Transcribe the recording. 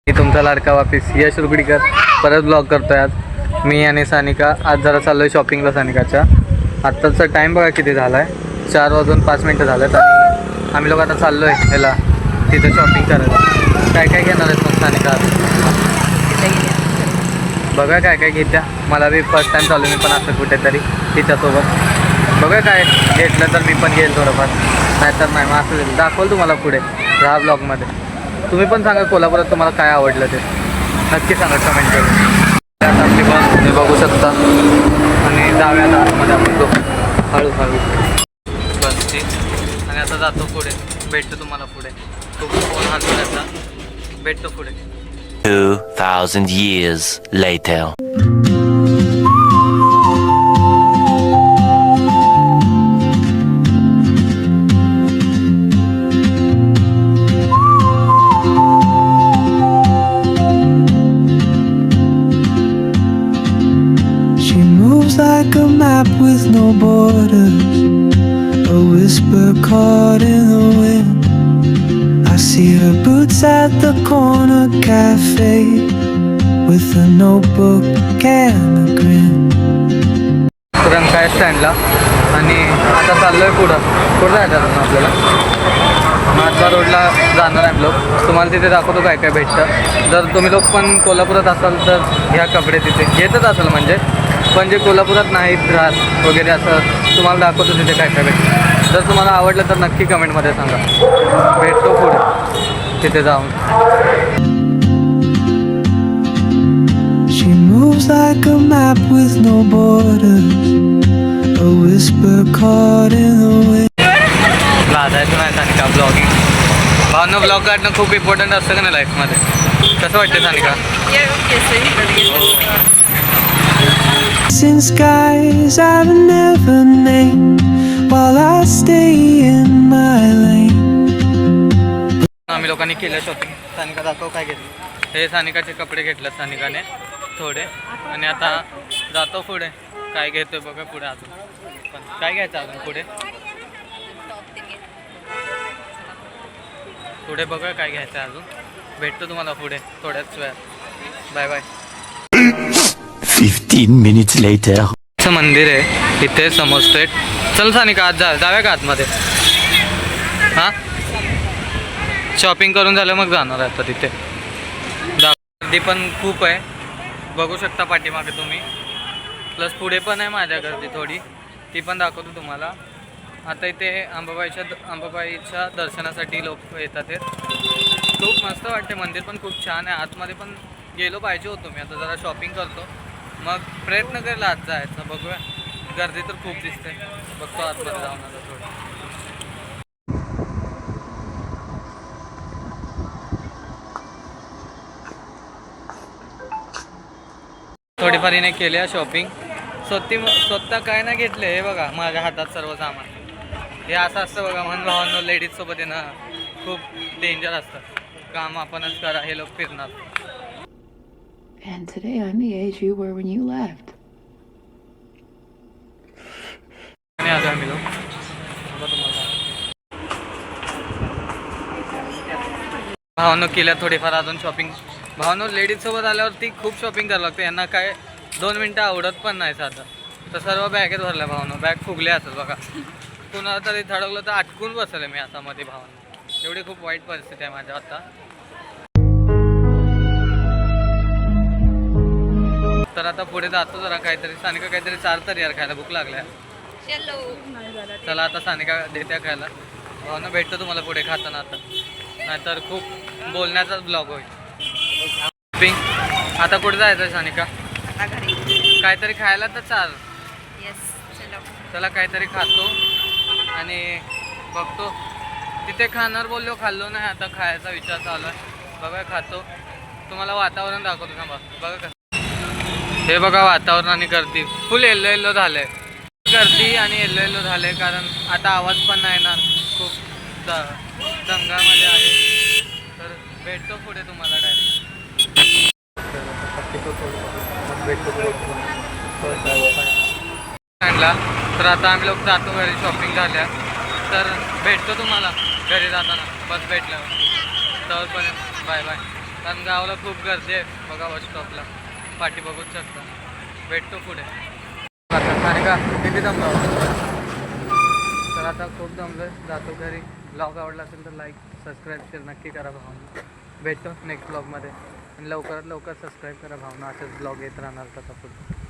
मी तुमचा लाडका वापिस यश रुकडीकर परत ब्लॉग करतोय आज. मी आणि सानिका आज जरा चाललो आहे शॉपिंगला. सानिकाच्या आत्ताचा टाईम बघा किती झाला आहे, 4:05 झालेत आणि आम्ही लोक आता चाललो आहे ह्याला तिथं शॉपिंग करायला. काय काय घेणार आहेत मग सानिका आज? बघा काय काय घेत्या. मला बी फर्स्ट टाईम चालू, मी पण असं कुठेतरी तिच्यासोबत. बघा काय घेतलं तर मी पण घेईल थोडंफार, नाहीतर नाही मग असं दाखवलं तुम्हाला पुढे ह्या ब्लॉगमध्ये. तुम्ही पण सांगा कोल्हापुरात तुम्हाला काय आवडलं ते नक्की सांगा कमेंट करून. आता आपली बस तुम्ही बघू शकता आणि जाऊया आतमध्ये आपण तो हळूहळू बसची. आणि आता जातो पुढे, भेटतो तुम्हाला पुढे. खूप फोन हालतो आता, भेटतो पुढे. 2000 years later. Like a map with no borders, a whisper caught in the wind. I see her boots at the corner cafe with a notebook and a grin. Rankala स्टँडला आणि आता चाललो आहे पुढं. कुठं जायचं अजून आपल्याला? महात्मा रोडला जाणार आहे लोक. तुम्हाला तिथे दाखवतो काय काय भेटतं. जर तुम्ही लोक पण कोल्हापुरात असाल तर ह्या कपडे तिथे घेतच असेल म्हणजे, पण जे कोल्हापुरात नाहीत राहत वगैरे असं तुम्हाला दाखवतो तिथे काय काय भेटतं. जर तुम्हाला आवडलं तर नक्की कमेंटमध्ये सांगा. भेटतो पुढे तिथे जाऊन. She moves like a map with no borders, a whisper caught in the wind. लाजायचं नाही सानिका ब्लॉगिंग. भावना ब्लॉग काढणं खूप इम्पॉर्टंट असतं का नाही लाईफमध्ये. कसं वाटतं Sanika? Since skies I've never named while I stay in my lane. आम्ही लोकांनी केलं शॉपिंग. सानिका दाखव काय घेतलं. हे सानिकाचे कपडे घेतले सानिकाने थोडे, आणि आता जातो पुढे. काय घेतोय बघा पुढे अजून. पण काय घ्यायचं अजून पुढे पुढे बघा काय घ्यायचं अजून. भेटतो तुम्हाला पुढे थोड्याच वेळात. Bye bye. 15 minutes later. असं मंदिर आहे इथे समोर स्ट्रेट. चल सानिका आज जाऊया का आतमध्ये? हां शॉपिंग करून झालं मग जाणार आहे आता तिथे. गर्दी पण खूप आहे बघू शकता पाठीमागे तुम्ही. प्लस पुढे पण आहे माझ्या गर्दी थोडी, ती पण दाखवतो तुम्हाला. आता इथे अंबाबाईच्या दर्शनासाठी लोक येतात आहेत. खूप मस्त वाटते. मंदिर पण खूप छान आहे. आतमध्ये पण गेलो पाहिजे होतो मी. आता जरा शॉपिंग करतो मग प्रयत्न करेल आज जायचा. बघूया, गर्दी तर खूप दिसते. बघतो आतमध्ये जाऊन आता थोडी. थोडीफार हिने केली शॉपिंग. स्वतः काय ना घेतले. हे बघा माझ्या हातात सर्व सामान. हे असं असतं बघा, म्हणून भावांनो लेडीजसोबत आहे ना खूप डेंजर असतं काम. आपणच करा, हे लोक फिरणार. And today I'm the age you were when you left. आणि आलो आम्ही लोक. भावांनो केल्या थोडीफार अजून शॉपिंग. भावांनो लेडीजसोबत आल्यावरती खूप शॉपिंग करावं लागतं. यांना काय 2 मिनटं आवडत पण नाही साधं. तर सर्व बॅगेत भरल्या भावांनो. बॅग फुगले असतात बघा. कुणाला तरी थडकलं तर अटकून बसले मी आता मध्ये भावांनो. एवढी खूप वाईट परिस्थिती आहे माझ्या आता. तर आता पुढे जातो जरा काहीतरी. सानिका काहीतरी चाल तर यार, खायला भूक लागल्या. चला आता सानिका देत्या खायला. भावना भेटतो तुम्हाला पुढे खाताना आता, नाहीतर खूप बोलण्याचाच ब्लॉग होईल. आता कुठे जायचं सानिका? काहीतरी खायला तर चाल. चला काहीतरी खातो आणि बघतो. तिथे खाणार बोललो, खाल्लो नाही. आता खायचा विचार चालू आहे. बघा खातो, तुम्हाला वातावरण दाखवतो थांबा. बघा कसं. हे बघा वातावरण आणि गर्दी फुल येल्लो येल्लो झालं आहे. गर्दी आणि येल्लो येल्लो झालं आहे कारण आता आवाज पण नाही येणार. खूप दंगामध्ये आहे. तर भेटतो पुढे तुम्हाला डायरेक्ट. तर आता आम्ही लोक जातो घरी. शॉपिंग झाल्या तर भेटतो तुम्हाला घरी जाताना. बस भेटल्यावर. तोपर्यंत बाय बाय. कारण गावाला खूप गर्दी आहे. बघा बस स्टॉपला पाठी बघूच शकता. भेटतो पुढे. आता सानिका किती दमला होता? तर आता खूप दमलोय, जातो घरी. ब्लॉग आवडला असेल तर लाईक सबस्क्राईब शेअर नक्की करा भावना. भेटतो नेक्स्ट ब्लॉगमध्ये आणि लवकरात लवकर सबस्क्राईब करा भावना. असेच ब्लॉग येत राहणार आता पुढे.